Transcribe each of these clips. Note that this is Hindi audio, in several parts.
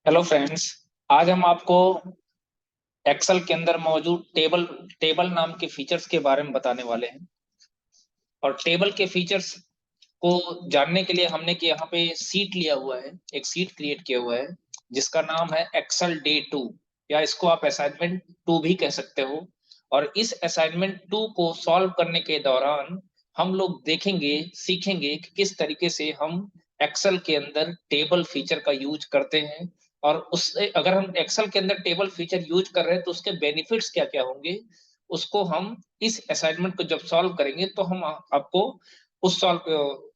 Hello friends. आज हम आपको एक्सेल के अंदर मौजूद टेबल टेबल नाम के फीचर्स के बारे में बताने वाले हैं। और टेबल के फीचर्स को जानने के लिए हमने कि यहाँ पे सीट लिया हुआ है, एक सीट क्रिएट किया हुआ है जिसका नाम है एक्सेल डे 2, या इसको आप असाइनमेंट 2 भी कह सकते हो। और इस असाइनमेंट 2 को सॉल्व करने के दौरान हम लोग देखेंगे, सीखेंगे कि किस तरीके से हम एक्सेल के अंदर टेबल फीचर का यूज करते हैं। और उससे अगर हम एक्सेल के अंदर टेबल फीचर यूज कर रहे हैं तो उसके बेनिफिट्स क्या क्या होंगे, उसको हम इस असाइनमेंट को जब सॉल्व करेंगे तो हम आपको उस सॉल्व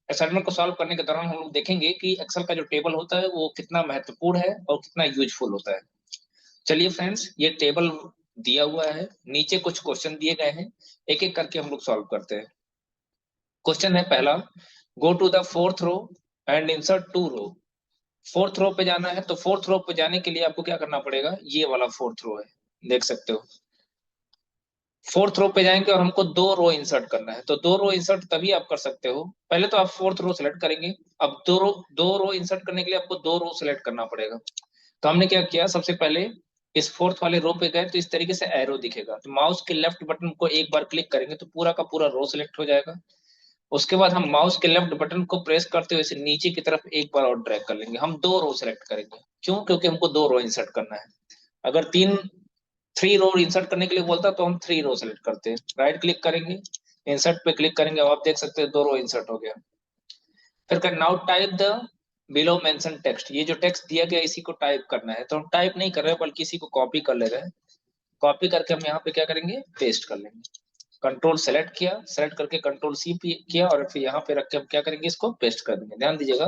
असाइनमेंट को सॉल्व करने के दौरान हम लोग देखेंगे कि एक्सेल का जो टेबल होता है वो कितना महत्वपूर्ण है और कितना यूजफुल होता है। चलिए फ्रेंड्स, ये टेबल दिया हुआ है, नीचे कुछ क्वेश्चन दिए गए हैं, एक एक करके हम लोग सॉल्व करते हैं। क्वेश्चन है पहला, go to the fourth row and insert two row. Fourth row पे जाना है, तो फोर्थ रो पे जाने के लिए आपको क्या करना पड़ेगा, ये वाला फोर्थ रो है, देख सकते हो। फोर्थ रो पे जाएंगे और हमको दो रो इंसर्ट करना है, तो दो रो इंसर्ट तभी आप कर सकते हो, पहले तो आप फोर्थ रो सेलेक्ट करेंगे। अब दो रो इंसर्ट करने के लिए आपको दो रो सेलेक्ट करना पड़ेगा। तो हमने क्या किया, सबसे पहले इस फोर्थ वाले रो पे गए तो इस तरीके से एरो दिखेगा, तो माउस के लेफ्ट बटन को एक बार क्लिक करेंगे तो पूरा का पूरा रो सिलेक्ट हो जाएगा। उसके बाद हम माउस के लेफ्ट बटन को प्रेस करते हुए इसे नीचे की तरफ एक बार और ड्रैग कर लेंगे, हम दो रो सेलेक्ट करेंगे। क्यों? क्योंकि हमको दो रो इंसर्ट करना है। अगर तीन थ्री रो इंसर्ट करने के लिए बोलता तो हम थ्री रो सेलेक्ट करते हैं, राइट क्लिक करेंगे, इंसर्ट पे क्लिक करेंगे, अब आप देख सकते हैं दो रो इंसर्ट हो गया। फिर कर now type the below mention text, ये जो टेक्स्ट दिया गया इसी को टाइप करना है, तो हम टाइप नहीं कर रहे हैं बल्कि इसी को कॉपी कर ले रहे हैं। कॉपी करके हम यहाँ पे क्या करेंगे, पेस्ट कर लेंगे। कंट्रोल सेलेक्ट किया, सेलेक्ट करके कंट्रोल सी किया और फिर यहाँ पे रख के हम क्या करेंगे, इसको पेस्ट कर देंगे। ध्यान दीजिएगा,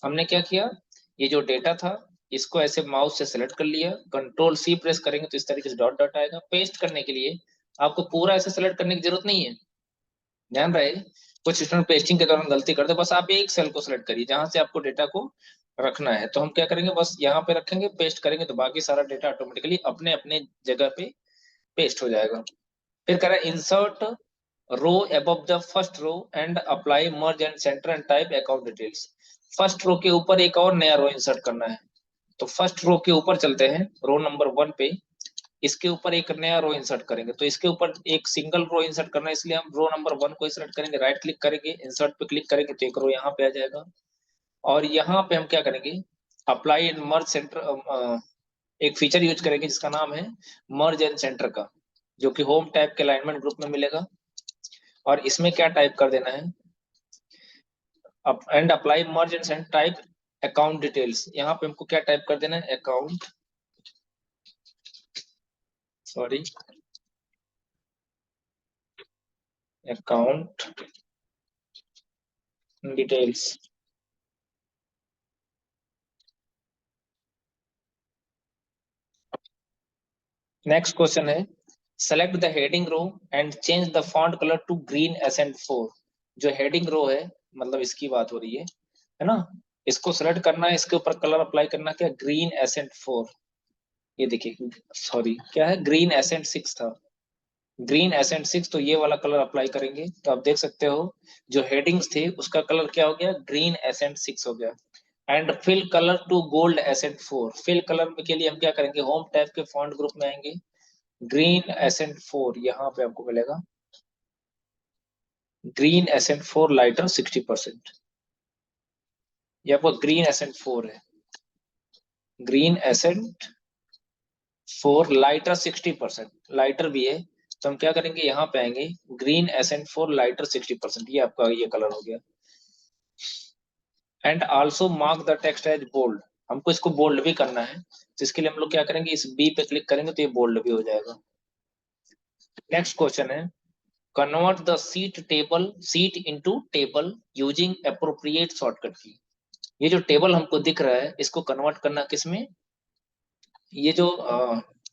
हमने क्या किया, ये जो डेटा था इसको ऐसे माउस से सेलेक्ट कर लिया, कंट्रोल सी प्रेस करेंगे तो इस तरीके से डॉट डॉट आएगा। पेस्ट करने के लिए आपको पूरा ऐसे सेलेक्ट करने की जरूरत नहीं है, ध्यान रहे। कुछ स्टूडेंट पेस्टिंग के दौरान गलती करते, बस आप एक सेल को सेलेक्ट करिए जहां से आपको डेटा को रखना है, तो हम क्या करेंगे, बस यहाँ पे रखेंगे, पेस्ट करेंगे तो बाकी सारा डेटा ऑटोमेटिकली अपने अपने जगह पे पेस्ट हो जाएगा। फिर कह रहा है insert row above the first row and apply merge and center and type account details. First row के ऊपर एक और नया रो इंसर्ट करना है, तो फर्स्ट रो के ऊपर चलते हैं, रो नंबर 1 पे, इसके ऊपर एक नया रो इंसर्ट करेंगे, तो इसके ऊपर एक सिंगल रो इंसर्ट करना है, इसलिए हम रो नंबर 1 को सिलेक्ट करेंगे, राइट क्लिक करेंगे, इंसर्ट पे क्लिक करेंगे तो एक रो यहाँ पे आ जाएगा। और यहाँ पे हम क्या करेंगे, अप्लाई एंड मर्ज सेंटर, एक फीचर यूज करेंगे जिसका नाम है मर्ज एंड सेंटर का, जो कि होम टैब के अलाइनमेंट ग्रुप में मिलेगा। और इसमें क्या टाइप कर देना है, and apply merge and centre type account details, यहाँ पे हमको क्या टाइप कर देना है, account, sorry, account details. Next question है, select the heading row and change the font colour to green accent 4। जो हेडिंग रो है, मतलब इसकी बात हो रही है ना, इसको सेलेक्ट करना है, इसके ऊपर कलर अप्लाई करना, क्या, ग्रीन एसेंट 4। ये देखिए, सॉरी क्या है, ग्रीन एसेंट 6 था, ग्रीन एसेंट 6, तो ये वाला कलर अप्लाई करेंगे तो आप देख सकते हो जो हेडिंग्स थे उसका कलर क्या हो गया, ग्रीन एसेंट 6 हो गया। And fill colour to gold accent 4, fill colour के लिए हम क्या करेंगे, होम टैब के फॉन्ट ग्रुप में आएंगे, ग्रीन एसेंट 4 यहाँ पे आपको मिलेगा, ग्रीन एसेंट 4 लाइटर 60%, ये आपको ग्रीन एसेंट 4 है, ग्रीन एसेंट 4 लाइटर 60%, लाइटर भी है, तो हम क्या करेंगे, यहाँ पे आएंगे, ग्रीन एसेंट 4 लाइटर 60%, ये आपका ये कलर हो गया। And also mark the text as bold, हमको इसको बोल्ड भी करना है, तो इसके लिए हम लोग क्या करेंगे, इस बी पे क्लिक करेंगे तो ये बोल्ड भी हो जाएगा। नेक्स्ट क्वेश्चन है, convert the seat into table using appropriate shortcut की। ये जो टेबल हमको दिख रहा है इसको कन्वर्ट करना किसमें, ये जो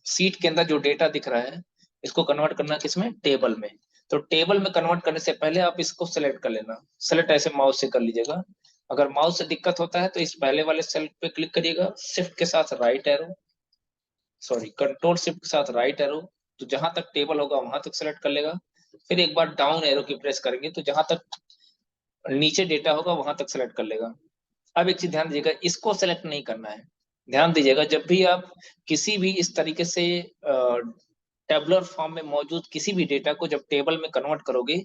सीट के अंदर जो डेटा दिख रहा है इसको कन्वर्ट करना किसमें, टेबल में। तो टेबल में कन्वर्ट करने से पहले आप इसको सेलेक्ट कर लेना, सेलेक्ट ऐसे माउस से कर लीजिएगा। अगर माउस से दिक्कत होता है तो इस पहले वाले सेल पे क्लिक करिएगा, शिफ्ट के साथ right arrow, sorry control shift के साथ राइट एरो, तो जहां तक टेबल होगा वहां तक सेलेक्ट कर लेगा। फिर एक बार डाउन एरो की प्रेस करेंगे तो जहां तक नीचे डेटा होगा वहां तक सेलेक्ट कर लेगा। अब एक चीज ध्यान दीजिएगा, इसको सेलेक्ट नहीं करना है, ध्यान दीजिएगा, जब भी आप किसी भी इस तरीके से टेबुलर फॉर्म में मौजूद किसी भी डेटा को जब टेबल में कन्वर्ट करोगे,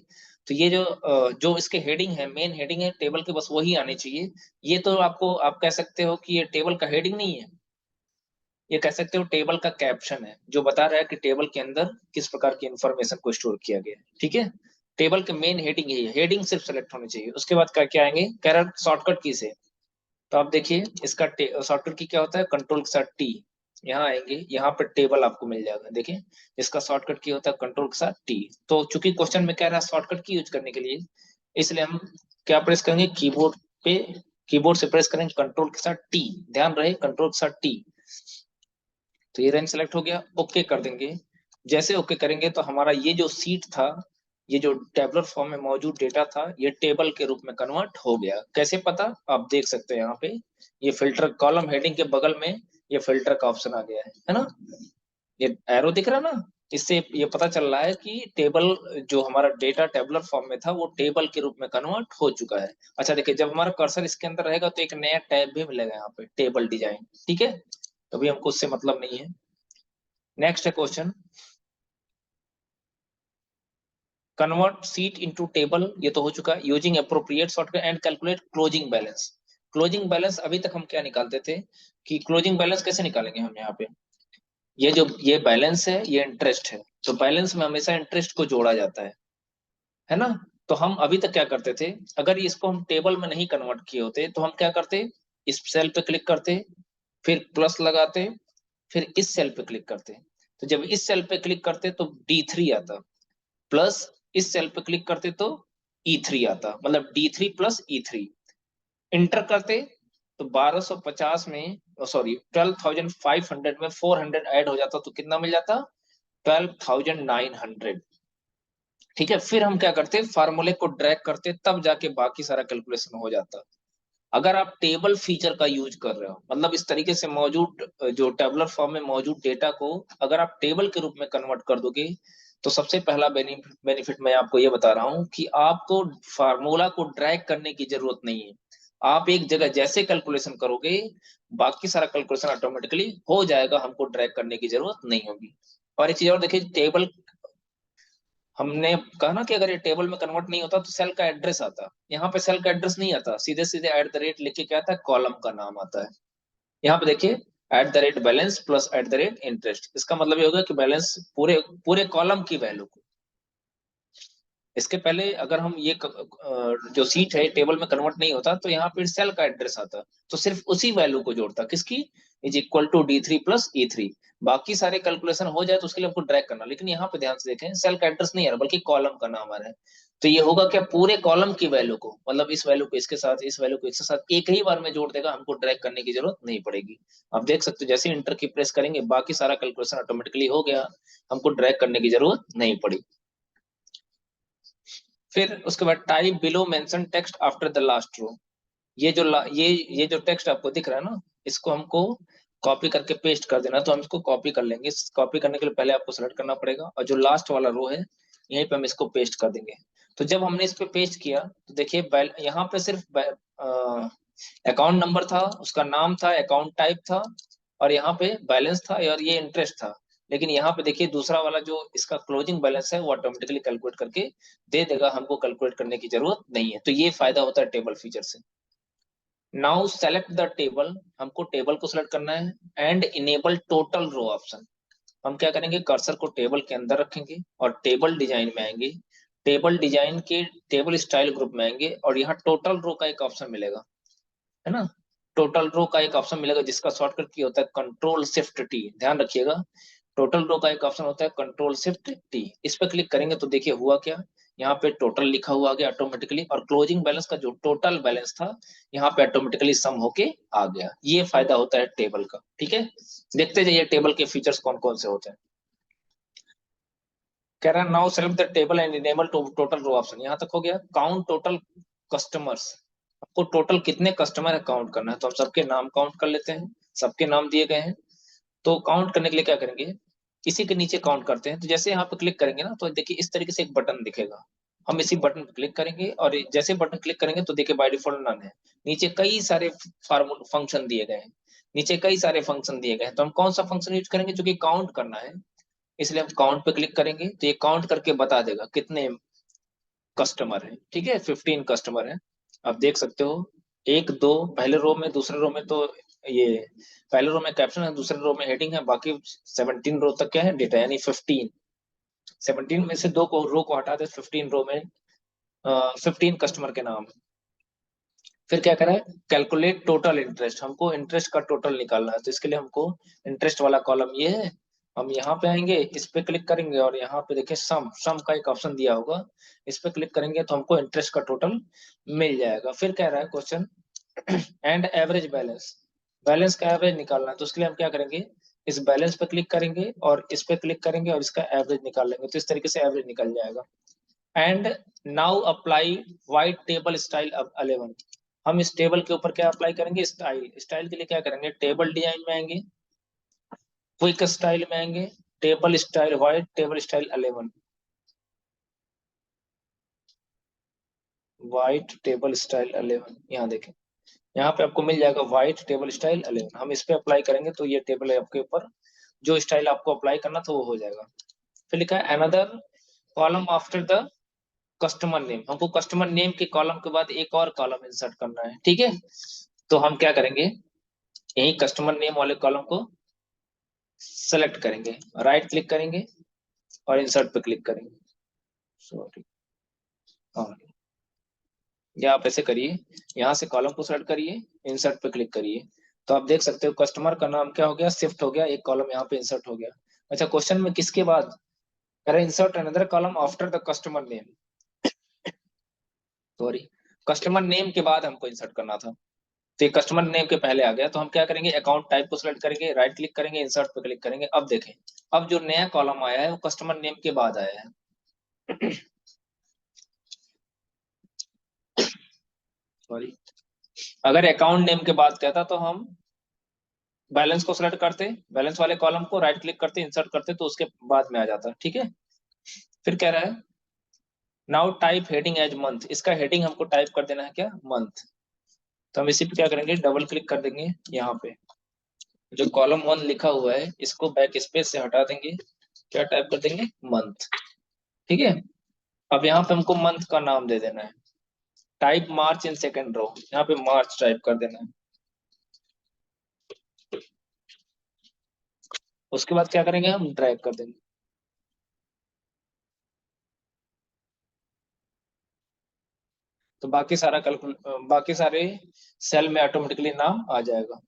तो ये जो इसके हेडिंग है, मेन हेडिंग है टेबल के, बस वही आनी चाहिए। ये तो आपको आप कह सकते हो कि ये टेबल का हेडिंग नहीं है, ये कह सकते हो टेबल का कैप्शन है, जो बता रहा है कि टेबल के अंदर किस प्रकार की इंफॉर्मेशन को स्टोर किया गया है। ठीक है, टेबल के मेन हेडिंग यही है, हेडिंग सिर्फ सेलेक्ट होनी चाहिए। उसके बाद क्या क्या आएंगे, कह रहा शॉर्टकट की से, तो आप देखिए इसका शॉर्टकट की क्या होता है, कंट्रोल के साथ टी। यहाँ आएंगे, यहाँ पे टेबल आपको मिल जाएगा, देखिए इसका शॉर्टकट की होता है कंट्रोल के साथ टी। तो चूंकि क्वेश्चन में कह रहा है शॉर्टकट की यूज करने के लिए, इसलिए हम क्या प्रेस करेंगे, कीबोर्ड पे, कीबोर्ड से प्रेस करेंगे कंट्रोल के साथ टी। ध्यान रहे कंट्रोल के साथ टी। तो ये रेंज सेलेक्ट हो गया, ओके कर देंगे। जैसे ओके करेंगे तो हमारा ये जो सीट था, ये जो टेबलर फॉर्म में मौजूद डेटा था, ये टेबल के रूप में कन्वर्ट हो गया। कैसे पता, आप देख सकते हैं यहाँ पे, ये फिल्टर कॉलम हेडिंग के बगल में ये फिल्टर का ऑप्शन आ गया है ना, ये एरो दिख रहा है ना, इससे ये पता चल रहा है कि टेबल, जो हमारा डेटा टेबलर फॉर्म में था, वो टेबल के रूप में कन्वर्ट हो चुका है। अच्छा देखिए, जब हमारा कर्सर इसके अंदर रहेगा तो एक नया टैब भी मिलेगा यहाँ पे, टेबल डिजाइन। ठीक है, तभी हमको उससे मतलब नहीं है। नेक्स्ट है question, convert seat into table, ये तो हो चुका है। Using appropriate shortcut and calculate closing balance. Closing balance अभी तक हम क्या निकालते थे, कि क्लोजिंग बैलेंस कैसे निकालेंगे हम यहाँ पे, ये जो ये बैलेंस है ये इंटरेस्ट है, तो बैलेंस में हमेशा इंटरेस्ट को जोड़ा जाता है ना। तो हम अभी तक क्या करते थे, अगर इसको हम टेबल में नहीं कन्वर्ट किए होते तो हम क्या करते, इस सेल पे क्लिक करते, फिर प्लस लगाते, फिर इस सेल पे क्लिक करते। तो जब इस सेल पे क्लिक करते तो D3 आता, प्लस इस सेल पे क्लिक करते तो E3 आता, मतलब D3 प्लस E3। इंटर करते तो 1250 में, सॉरी 12,500 में 400 ऐड हो जाता, तो कितना मिल जाता, 12,900। ठीक है, फिर हम क्या करते, फार्मूले को ड्रैग करते, तब जाके बाकी सारा कैलकुलेशन हो जाता। अगर आप टेबल फीचर का यूज कर रहे हो, मतलब इस तरीके से मौजूद जो टेबलर फॉर्म में मौजूद डेटा को अगर आप टेबल के रूप में कन्वर्ट कर दोगे, तो सबसे पहला बेनिफिट मैं आपको ये बता रहा हूँ कि आपको फार्मूला को ड्रैग करने की जरूरत नहीं है। आप एक जगह जैसे कैलकुलेशन करोगे, बाकी सारा कैलकुलेशन ऑटोमेटिकली हो जाएगा, हमको ड्रैग करने की जरूरत नहीं होगी। और एक चीज और देखिए, टेबल, हमने कहा ना कि अगर ये टेबल में कन्वर्ट नहीं होता तो सेल का एड्रेस आता, यहाँ पे सेल का एड्रेस नहीं आता, सीधे सीधे एट द रेट लिख के क्या आता है, कॉलम का नाम आता है। यहाँ पे देखिए, at the rate balance plus at the rate interest, इसका मतलब ये होगा कि बैलेंस पूरे पूरे कॉलम की वैल्यू को, इसके पहले अगर हम ये जो सीट है टेबल में कन्वर्ट नहीं होता तो यहाँ पे सेल का एड्रेस आता, तो सिर्फ उसी वैल्यू को जोड़ता, किसकी, is equal to D3 plus E3। बाकी सारे कैलकुलेशन हो जाए तो उसके लिए हमको ड्रैग करना, लेकिन यहाँ पे ध्यान से देखें, सेल का एड्रेस नहीं आ रहा बल्कि कॉलम का नाम आ रहा है। तो ये होगा क्या, पूरे कॉलम की वैल्यू को, मतलब इस वैल्यू को इसके साथ, इस वैल्यू को इसके साथ एक ही बार में जोड़ देगा, हमको ड्रैग करने की जरूरत नहीं पड़ेगी। आप देख सकते हो, जैसे इंटर की प्रेस करेंगे बाकी सारा कैलकुलेशन ऑटोमेटिकली हो गया, हमको ड्रैग करने की जरूरत नहीं पड़ी। फिर उसके बाद type below mention text after the last row. ये जो ये जो टेक्स्ट आपको दिख रहा है ना, इसको हमको कॉपी करके पेस्ट कर देना, तो हम इसको कॉपी कर लेंगे। कॉपी करने के लिए पहले आपको सेलेक्ट करना पड़ेगा, और जो लास्ट वाला रो है यहीं पे हम इसको पेस्ट कर देंगे। तो जब हमने इस पे पेस्ट किया तो देखिए, यहाँ पे सिर्फ अकाउंट नंबर था, उसका नाम था, अकाउंट टाइप था, और यहाँ पे बैलेंस था, और ये इंटरेस्ट था। लेकिन यहाँ पे देखिए दूसरा वाला जो इसका क्लोजिंग बैलेंस है वो ऑटोमेटिकली कैलकुलेट करके दे देगा, हमको कैलकुलेट करने की जरूरत नहीं है। तो ये फायदा होता है टेबल फीचर से। नाउ सेलेक्ट द टेबल, हमको टेबल को सिलेक्ट करना है, and enable total row option. हम क्या करेंगे, कर्सर को टेबल के अंदर रखेंगे और टेबल डिजाइन में आएंगे, टेबल डिजाइन के टेबल स्टाइल ग्रुप में आएंगे, और यहाँ टोटल रो का एक ऑप्शन मिलेगा, है ना। टोटल रो का एक ऑप्शन मिलेगा जिसका शॉर्टकट की होता है कंट्रोल शिफ्ट टी, ध्यान रखिएगा। टोटल रो का एक ऑप्शन होता है कंट्रोल शिफ्ट टी, इस पर क्लिक करेंगे तो देखिए हुआ क्या, यहाँ पे टोटल लिखा हुआ आ गया ऑटोमेटिकली, और क्लोजिंग बैलेंस का जो टोटल बैलेंस था यहाँ पे ऑटोमेटिकली सम होके आ गया। ये फायदा होता है टेबल का। ठीक है, देखते जाइए टेबल के फीचर्स कौन कौन से होते हैं। कह रहा है now select the table and enable total row option, यहाँ तक हो गया। काउंट टोटल कस्टमर्स, आपको टोटल कितने कस्टमर है काउंट करना है, तो हम सबके नाम काउंट कर लेते हैं, सबके नाम दिए गए हैं। तो काउंट करने के लिए क्या करेंगे, इसी के नीचे काउंट करते हैं। तो जैसे यहाँ पे क्लिक करेंगे ना, तो देखिए इस तरीके से एक बटन दिखेगा, हम इसी बटन पे क्लिक करेंगे, और जैसे बटन क्लिक करेंगे तो देखिए बाय डिफॉल्ट नन है, नीचे कई सारे फार्मूल फंक्शन दिए गए हैं। नीचे कई सारे फंक्शन दिए गए हैं, तो हम कौन सा फंक्शन यूज करेंगे, जो कि काउंट करना है, इसलिए हम काउंट पे क्लिक करेंगे, तो ये काउंट करके बता देगा कितने कस्टमर है। ठीक है, 15 कस्टमर है। आप देख सकते हो, एक दो पहले रो में, दूसरे रो में तो ये पहले रो में कैप्शन है, दूसरे रो में हेडिंग है, बाकी 17 रो तक क्या है, डेटा, यानी 15। 17 में से दो को रो को हटा दे, 15 रो में 15 कस्टमर के नाम है। फिर क्या करा है, कैलकुलेट टोटल इंटरेस्ट, हमको इंटरेस्ट का टोटल निकालना है, तो इसके लिए हमको इंटरेस्ट वाला कॉलम ये है, हम यहाँ पे आएंगे, इस पे क्लिक करेंगे, और यहाँ पे देखिए सम सम का एक ऑप्शन दिया होगा, इस पे क्लिक करेंगे तो हमको इंटरेस्ट का टोटल मिल जाएगा। फिर कह रहा है question and average balance, balance का एवरेज निकालना है, तो उसके लिए हम क्या करेंगे, इस बैलेंस पे क्लिक करेंगे और इस पे क्लिक करेंगे और इसका एवरेज निकाल लेंगे, तो इस तरीके से एवरेज निकल जाएगा। And now apply white table style 11, हम इस टेबल के ऊपर क्या अप्लाई करेंगे, स्टाइल, स्टाइल के लिए क्या करेंगे, टेबल डिजाइन में आएंगे, क्विक स्टाइल में आएंगे, table style white, table style 11, white table style 11, यहाँ देखें, यहाँ पे आपको मिल जाएगा व्हाइट टेबल स्टाइल 11, हम इस पे अप्लाई करेंगे तो ये टेबल है आपके ऊपर, जो स्टाइल आपको अप्लाई करना था वो हो जाएगा। फिर लिखा है another column after the customer name, हमको कस्टमर नेम के कॉलम के बाद एक और कॉलम इंसर्ट करना है। ठीक है, तो हम क्या करेंगे, यही कस्टमर नेम वाले कॉलम को सेलेक्ट करेंगे, राइट क्लिक करेंगे और इंसर्ट पे क्लिक करेंगे। सॉरी, हाँ, या आप ऐसे करिए, यहाँ से कॉलम को सेलेक्ट करिए, इंसर्ट पे क्लिक करिए, तो आप देख सकते हो कस्टमर का नाम क्या हो गया, शिफ्ट हो गया, एक कॉलम यहाँ पे इंसर्ट हो गया। अच्छा, क्वेश्चन में किसके बाद, अरे insert another column after the customer name, sorry, customer name के बाद हमको इंसर्ट करना था, तो ये कस्टमर नेम के पहले आ गया, तो हम क्या करेंगे, अकाउंट टाइप को सिलेक्ट करेंगे, राइट क्लिक करेंगे, इंसर्ट पे क्लिक करेंगे। अब देखें, अब जो नया कॉलम आया है वो कस्टमर नेम के बाद आया है। सॉरी, अगर अकाउंट नेम के बाद कहता तो हम बैलेंस को सिलेक्ट करते, बैलेंस वाले कॉलम को राइट क्लिक करते, इंसर्ट करते, तो उसके बाद में आ जाता। ठीक है, फिर कह रहा है now type heading as month, इसका हेडिंग हमको टाइप कर देना है क्या, मंथ, तो हम इसी पे क्या करेंगे, डबल क्लिक कर देंगे, यहाँ पे जो कॉलम 1 लिखा हुआ है इसको बैक स्पेस से हटा देंगे, क्या टाइप कर देंगे, मंथ। ठीक है, अब यहाँ पे हमको मंथ का नाम दे देना है, type March in second row, यहाँ पे मार्च टाइप कर देना है। उसके बाद क्या करेंगे, हम ड्रैग कर देंगे, तो बाकी सारा बाकी सारे सेल में ऑटोमेटिकली नाम आ जाएगा।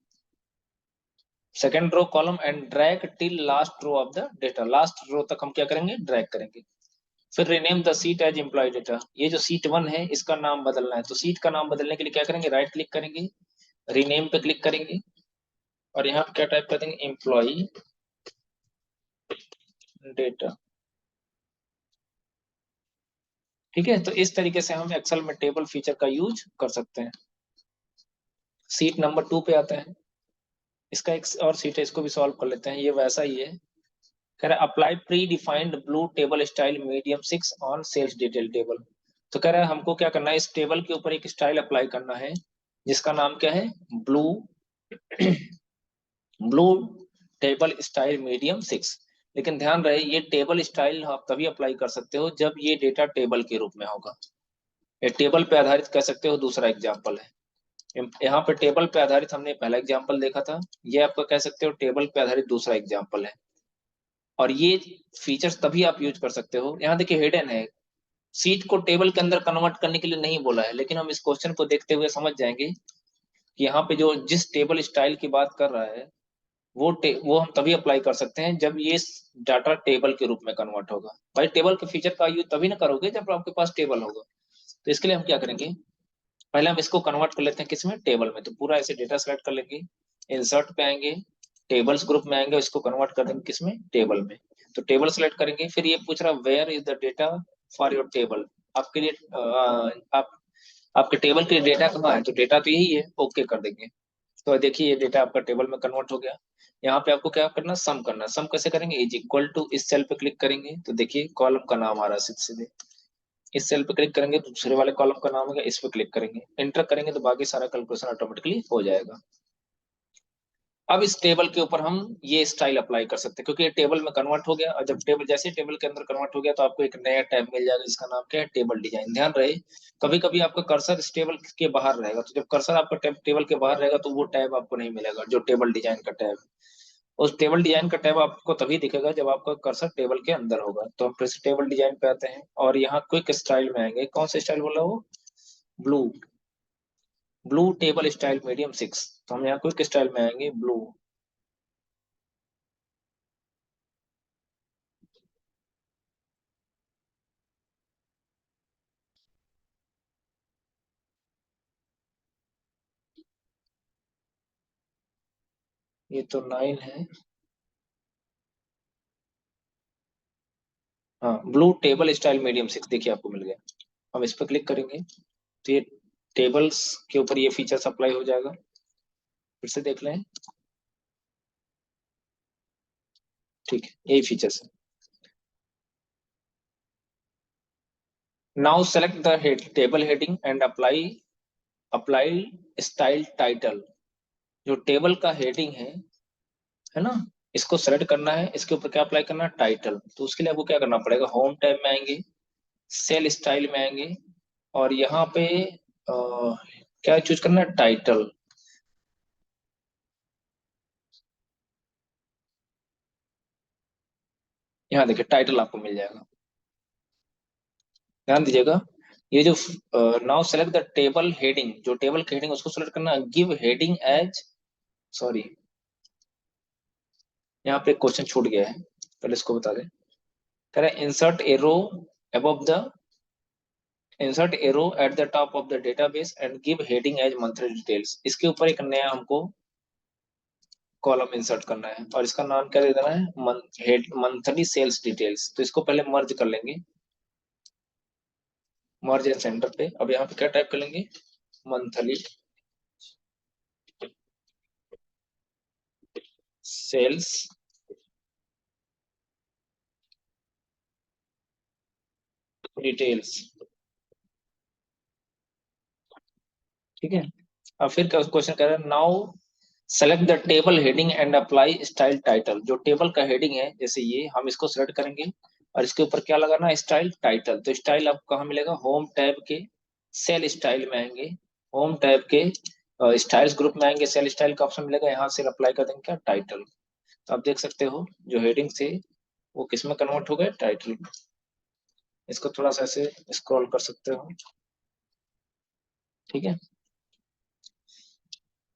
Second row column and drag till last row of the data, last row तक हम क्या करेंगे, ड्रैग करेंगे। फिर rename the sheet as employ data, ये जो सीट 1 है इसका नाम बदलना है, तो सीट का नाम बदलने के लिए क्या करेंगे, राइट क्लिक करेंगे, रीनेम पे क्लिक करेंगे, और यहाँ पे क्या टाइप कर देंगे, एम्प्लॉय डेटा। ठीक है, तो इस तरीके से हम एक्सेल में टेबल फीचर का यूज कर सकते हैं। सीट नंबर 2 पे आते हैं, इसका एक और सीट है, इसको भी सॉल्व कर लेते हैं, ये वैसा ही है। कह रहा है apply predefined blue table style medium 6 on sales detail table, तो कह रहा है हमको क्या करना है, इस टेबल के ऊपर एक स्टाइल अप्लाई करना है, जिसका नाम क्या है, blue blue table style medium 6। लेकिन ध्यान रहे, ये टेबल स्टाइल आप तभी अप्लाई कर सकते हो जब ये डेटा टेबल के रूप में होगा, ये टेबल पे आधारित कह सकते हो, दूसरा एग्जाम्पल है। यहाँ पे टेबल पे आधारित हमने पहला एग्जाम्पल देखा था, ये आपका कह सकते हो टेबल पे आधारित दूसरा एग्जाम्पल है। और ये फीचर्स तभी आप यूज कर सकते हो, यहाँ देखिए हिडन है, सीट को टेबल के अंदर कन्वर्ट करने के लिए नहीं बोला है, लेकिन हम इस क्वेश्चन को देखते हुए समझ जाएंगे कि यहाँ पे जो जिस टेबल स्टाइल की बात कर रहा है वो हम तभी अप्लाई कर सकते हैं जब ये डाटा टेबल के रूप में कन्वर्ट होगा। भाई टेबल के फीचर का यूज तभी ना करोगे जब आपके पास टेबल होगा, तो इसके लिए हम क्या करेंगे, पहले हम इसको कन्वर्ट कर लेते हैं किसमें, टेबल में, तो पूरा ऐसे डेटा सेलेक्ट कर लेंगे, इंसर्ट पे आएंगे, टेबल्स ग्रुप में आएंगे, इसको कन्वर्ट कर देंगे किसमें, टेबल में, तो टेबल सेलेक्ट करेंगे। फिर ये पूछ रहा where is the data for your table, आपके लिए आप आपके टेबल के लिए डेटा कहाँ है, तो डेटा तो यही है, ओके कर देंगे। तो देखिए ये डेटा आपका टेबल में कन्वर्ट हो गया। यहाँ पे आपको क्या करना, सम करना, सम कैसे करेंगे, इज इक्वल टू, इस सेल पे क्लिक करेंगे तो देखिए कॉलम का नाम आ रहा है सीधे सीधे, इस सेल पे क्लिक करेंगे तो दूसरे वाले कॉलम का नाम होगा, इस पे क्लिक करेंगे, एंटर करेंगे तो बाकी सारा कैलकुलेशन ऑटोमेटिकली हो जाएगा। अब इस टेबल के ऊपर हम ये स्टाइल अप्लाई कर सकते हैं, क्योंकि ये टेबल में कन्वर्ट हो गया, और जब टेबल जैसे टेबल के अंदर कन्वर्ट हो गया तो आपको एक नया टैब मिल जाएगा जिसका नाम क्या है, टेबल डिजाइन। ध्यान रहे, कभी कभी आपका कर्सर इस टेबल के बाहर रहेगा, तो जब कर्सर आपका टेबल के बाहर रहेगा तो वो टैब आपको नहीं मिलेगा, जो टेबल डिजाइन का टैब। उस टेबल डिजाइन का टैब आपको तभी दिखेगा जब आपका कर्सर टेबल के अंदर होगा। तो हम फिर से टेबल डिजाइन पे आते हैं और यहाँ क्विक स्टाइल में आएंगे। कौन सा स्टाइल बोला वो? Blue. Blue table style medium 6। तो हम यहाँ क्विक स्टाइल में आएंगे, ब्लू। ये तो 9 है। हाँ, ब्लू टेबल स्टाइल मीडियम 6 देखिए आपको मिल गया। हम इस पर क्लिक करेंगे तो ये टेबल्स के ऊपर ये फीचर्स अप्लाई हो जाएगा। फिर से देख लें। ठीक है, यही फीचर्स है। Now select the head table heading and apply style title. जो टेबल का हेडिंग है ना, इसको सेलेक्ट करना है, इसके ऊपर क्या अप्लाई करना है, टाइटल। तो उसके लिए आपको क्या करना पड़ेगा, होम टैब में आएंगे, सेल स्टाइल में आएंगे, और यहाँ पे क्या चूज करना है, टाइटल। यहाँ देखिए टाइटल आपको मिल जाएगा। ध्यान दीजिएगा, ये जो now select the table heading, जो टेबल की हेडिंग उसको सेलेक्ट करना है, गिव हेडिंग एज, सॉरी यहाँ पे क्वेश्चन छूट गया है, पहले इसको बता दें। कह रहा है insert a row above the insert a row at the top of the database and give heading as monthly details. इसके ऊपर एक नया हमको कॉलम इंसर्ट करना है, और इसका नाम क्या दे देना है, मंथली सेल्स डिटेल्स। तो इसको पहले मर्ज कर लेंगे, मर्ज एंड सेंटर पे। अब यहाँ पे क्या टाइप कर लेंगे, मंथली सेल्स डिटेल्स। ठीक है। अब फिर क्या क्वेश्चन कर रहा है, now select the table heading and apply style title. जो टेबल का हेडिंग है जैसे ये, हम इसको सेलेक्ट करेंगे और इसके ऊपर क्या लगाना है, स्टाइल टाइटल। तो स्टाइल आपको कहाँ मिलेगा, होम टैब के सेल स्टाइल में आएंगे, होम टैब के स्टाइल्स ग्रुप में आएंगे, सेल स्टाइल का ऑप्शन मिलेगा, यहाँ से अप्लाई कर देंगे क्या, टाइटल। तो आप देख सकते हो जो हेडिंग थे वो किस में कन्वर्ट हो गए, टाइटल। इसको थोड़ा सा ऐसे स्क्रॉल कर सकते हो। ठीक है।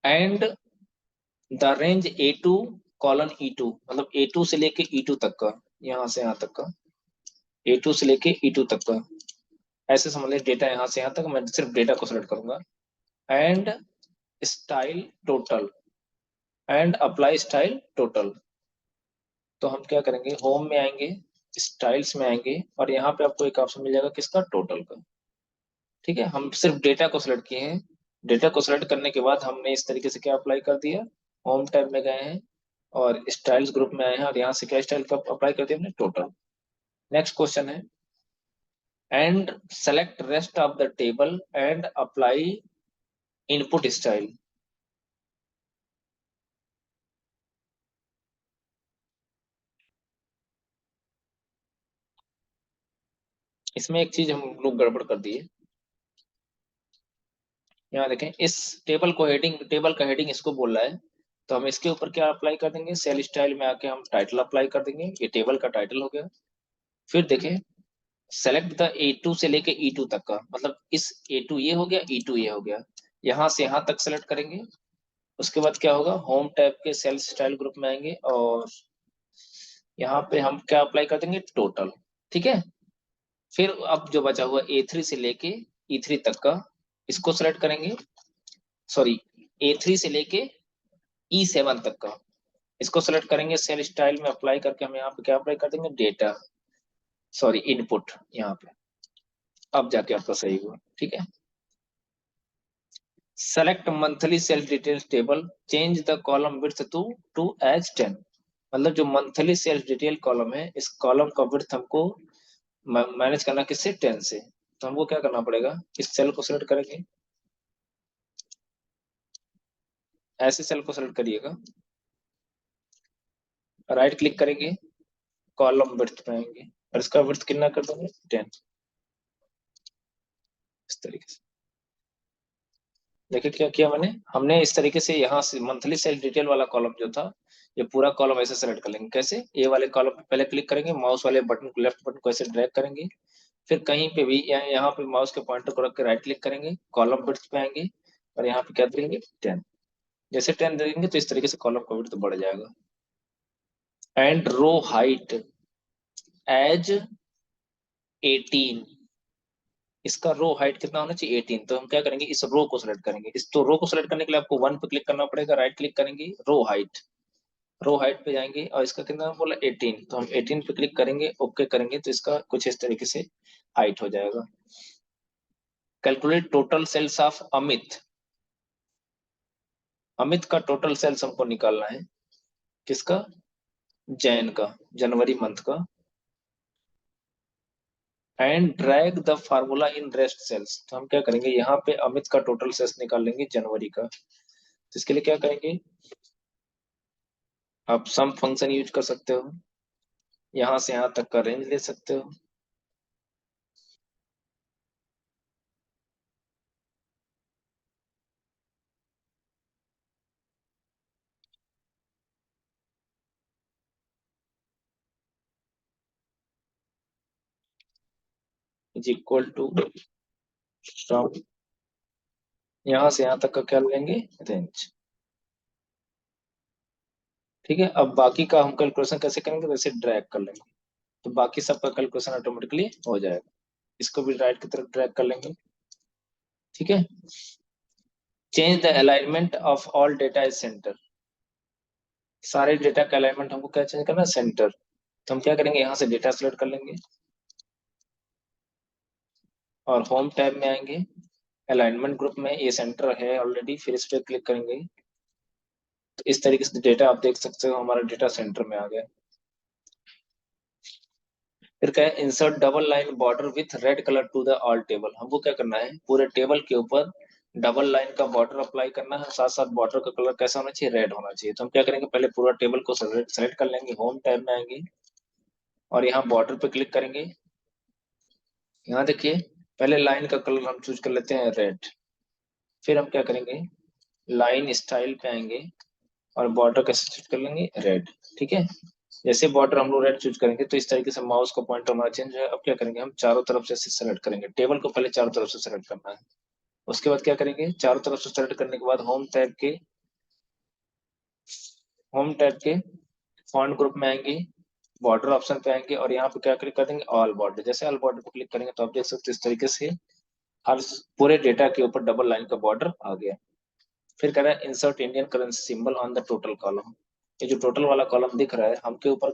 And the range A2 colon E2, मतलब A2 से लेके E2 तक का, यहाँ से यहाँ तक का, A2 से लेके E2 तक का, ऐसे समझ लें डेटा यहाँ से यहाँ तक। मैं सिर्फ डेटा को सेलेक्ट करूंगा। And style total and apply style total. तो हम क्या करेंगे, होम में आएंगे, स्टाइल्स में आएंगे, और यहाँ पे आपको एक ऑप्शन मिल जाएगा किसका, टोटल का। ठीक है, हम सिर्फ डेटा को सिलेक्ट किए हैं। डेटा को सिलेक्ट करने के बाद हमने इस तरीके से क्या अप्लाई कर दिया, होम टैब में गए हैं और स्टाइल्स ग्रुप में आए हैं, और यहाँ से क्या स्टाइल का अप्लाई कर दिया हमने, टोटल। नेक्स्ट क्वेश्चन है, and select rest of the table and apply input style. इसमें एक चीज हम लोग गड़बड़ कर दिए। यहाँ देखें, इस टेबल को हेडिंग, टेबल का हेडिंग इसको बोल रहा है, तो हम इसके ऊपर क्या अप्लाई कर देंगे, सेल स्टाइल में आके हम टाइटल अप्लाई कर देंगे। ये टेबल का टाइटल हो गया। फिर देखें, सेलेक्ट द A2 से लेके E2 तक का, मतलब इस A2 ये हो गया, E2 ये हो गया, यहाँ से यहाँ तक सेलेक्ट करेंगे। उसके बाद क्या होगा, होम टैब के सेल स्टाइल ग्रुप में आएंगे और यहाँ पे हम क्या अप्लाई कर देंगे, टोटल। ठीक है। फिर अब जो बचा हुआ A3 से लेके E3 तक का, इसको सेलेक्ट करेंगे, सॉरी A3 से लेके E7 तक का, इसको सेलेक्ट करेंगे, सेल स्टाइल में अप्लाई करके हम यहाँ पे क्या अप्लाई कर देंगे, डेटा, सॉरी इनपुट यहाँ पे। अब जाके आपका सही हुआ। ठीक है। Select monthly sales details table, change the column width to as 10। मतलब जो मंथली सेल्स डिटेल कॉलम है, इस कॉलम का विड्थ हमको मैनेज करना किससे, 10 से। तो हमको क्या करना पड़ेगा, इस सेल को सेलेक्ट करेंगे, ऐसे सेल को सेलेक्ट करिएगा, राइट क्लिक करेंगे, कॉलम विड्थ पे आएंगे और इसका विड्थ कितना कर देंगे 10। इस तरीके से देखिए क्या किया मैंने, हमने इस तरीके से यहाँ से मंथली सेल डिटेल वाला कॉलम जो था, ये पूरा कॉलम ऐसे सेलेक्ट कर लेंगे। कैसे, ए वाले कॉलम पे पहले क्लिक करेंगे, माउस वाले बटन को लेफ्ट बटन को ऐसे ड्रैग करेंगे, फिर कहीं पे भी यहाँ पे माउस के पॉइंटर को रख के राइट क्लिक करेंगे, कॉलम विड्थ पे आएंगे और यहाँ पे क्या देंगे 10। जैसे 10 देंगे तो इस तरीके से कॉलम का विड्थ बढ़ जाएगा। एंड रो हाइट एज 18, इसका रो हाइट कितना होना चाहिए 18। तो हम क्या करेंगे, इस रो को सिलेक्ट करेंगे। इस तो रो को सिलेक्ट करने के लिए आपको 1 पे क्लिक करना पड़ेगा, राइट क्लिक करेंगे, रो हाइट पे जाएंगे और इसका कितना बोला 18, तो हम 18 पे क्लिक करेंगे, ओके करेंगे तो इसका कुछ इस तरीके से हाइट हो जाएगा। Calculate total sales of Amit, Amit का टोटल सेल्स हमको निकालना है। किसका, जैन का, जनवरी मंथ का। And drag the formula in rest sales, तो हम क्या करेंगे, यहाँ पे अमित का टोटल सेल्स निकाल लेंगे जनवरी का। तो इसके लिए क्या करेंगे, आप सम फंक्शन यूज कर सकते हो, यहाँ से यहाँ तक का रेंज ले सकते हो। इज इक्वल टू फ्रॉम, यहाँ से यहाँ तक का क्या लेंगे रेंज। ठीक है, अब बाकी का हम कैलकुलेशन कैसे करेंगे, वैसे ड्रैग कर लेंगे तो बाकी सबका कैलकुलेशन ऑटोमेटिकली हो जाएगा। इसको भी राइट की तरफ ड्रैग कर लेंगे। ठीक है, change the alignment of all data is centre, सारे डेटा का अलाइनमेंट हमको क्या चेंज करना है, सेंटर। तो हम क्या करेंगे, यहाँ से डेटा सेलेक्ट कर लेंगे और होम टैब में आएंगे, अलाइनमेंट ग्रुप में ये सेंटर है ऑलरेडी, फिर इस पर क्लिक करेंगे तो इस तरीके से डेटा आप देख सकते हो हमारा डेटा सेंटर में आ गया। फिर क्या है, insert double line border with red colour to the all table, हमको क्या करना है, पूरे टेबल के ऊपर डबल लाइन का बॉर्डर अप्लाई करना है, साथ साथ बॉर्डर का कलर कैसा होना चाहिए, रेड होना चाहिए। तो हम क्या करेंगे, पहले पूरा टेबल को सेलेक्ट कर लेंगे, होम टैब में आएंगे और यहाँ बॉर्डर पे क्लिक करेंगे। यहाँ देखिए, पहले लाइन का कलर हम चूज कर लेते हैं रेड, फिर हम क्या करेंगे, लाइन स्टाइल पे आएंगे और बॉर्डर कैसे चूज कर लेंगे, रेड। ठीक है, जैसे बॉर्डर हम लोग रेड चूज करेंगे तो इस तरीके से माउस का पॉइंटर हमारा चेंज है। अब क्या करेंगे, हम चारों तरफ से सेलेक्ट करेंगे, टेबल को पहले चारों तरफ से सेलेक्ट करना है। उसके बाद क्या करेंगे, चारों तरफ से सेलेक्ट करने के बाद होम टैब के फॉन्ट ग्रुप में आएंगे, बॉर्डर ऑप्शन पे आएंगे और यहाँ पे क्या क्लिक कर देंगे, ऑल बॉर्डर। जैसे ऑल बॉर्डर पे क्लिक करेंगे तो आप देख सकते हो इस तरीके से हर पूरे डेटा के ऊपर डबल लाइन का बॉर्डर आ गया। फिर कह रहा है insert Indian currency symbol on the total column, ये जो टोटल वाला कॉलम दिख रहा है हमके ऊपर,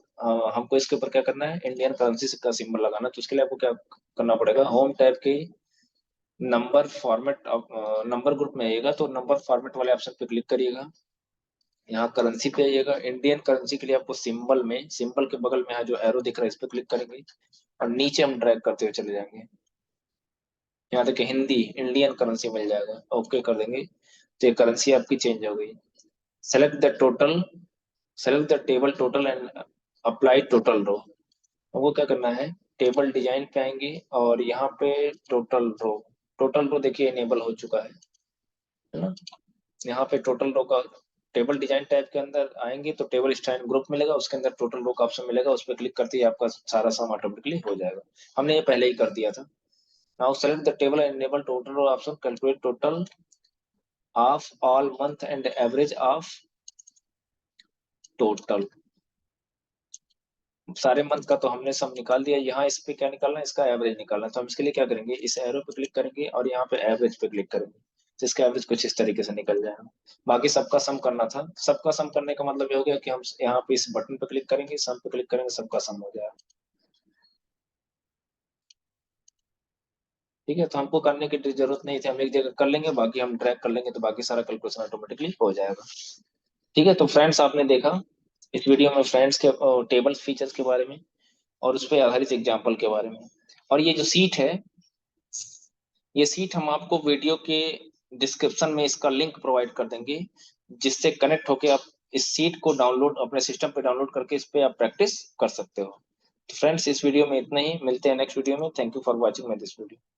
हमको इसके ऊपर क्या करना है, इंडियन करेंसी का सिंबल लगाना। तो उसके लिए आपको क्या करना पड़ेगा, होम टैब के नंबर फॉर्मेट, नंबर ग्रुप में आइएगा तो नंबर फॉर्मेट वाले ऑप्शन पे क्लिक करिएगा, यहाँ करेंसी पे आइएगा, इंडियन करेंसी के लिए आपको सिंबल में, सिंबल के बगल में यहाँ जो एरो दिख रहा है इस पे क्लिक करेंगे और नीचे हम ड्रैग करते हुए चले जाएंगे, यहाँ देखिए हिंदी इंडियन करेंसी मिल जाएगा, ओके कर देंगे तो ये करेंसी आपकी चेंज हो गई। Select the total, select the table total and apply total row, वो क्या करना है, टेबल डिजाइन पे आएंगे और यहाँ पे टोटल रो देखिए इनेबल हो चुका है ना। यहाँ पे टोटल रो का टेबल डिजाइन टैब के अंदर आएंगे तो टेबल स्टाइल ग्रुप मिलेगा, उसके अंदर टोटल रो का ऑप्शन मिलेगा, उस पर क्लिक करते ही आपका सारा सम ऑटोमेटिकली हो जाएगा। हमने ये पहले ही कर दिया था। Now select the table and enable total row option, calculate total of all month and average of total, सारे मंथ का तो हमने सम निकाल दिया, यहाँ इस पे क्या निकालना है, इसका एवरेज निकालना है। तो हम इसके लिए क्या करेंगे, इस एरो पे क्लिक करेंगे और यहाँ पे एवरेज पे क्लिक करेंगे तो इसका एवरेज कुछ इस तरीके से निकल जाएगा। बाकी सबका सम करना था, सबका सम करने का मतलब ये हो गया कि हम यहाँ पे इस बटन पे क्लिक करेंगे, सम पे क्लिक करेंगे, सबका सम हो जाएगा। ठीक है, तो हमको करने की जरूरत नहीं थी, हम एक जगह कर लेंगे, बाकी हम ड्रैग कर लेंगे तो बाकी सारा कैलकुलेशन ऑटोमेटिकली हो जाएगा। ठीक है, तो फ्रेंड्स आपने देखा इस वीडियो में फ्रेंड्स के टेबल्स फीचर्स के बारे में और उस पर आधारित एग्जाम्पल के बारे में। और ये जो सीट है, ये सीट हम आपको वीडियो के डिस्क्रिप्शन में इसका लिंक प्रोवाइड कर देंगे, जिससे कनेक्ट होके आप इस सीट को डाउनलोड अपने सिस्टम पे डाउनलोड करके इस पे आप प्रैक्टिस कर सकते हो। तो फ्रेंड्स, इस वीडियो में इतना ही, मिलते हैं नेक्स्ट वीडियो में। Thank you for watching my this video.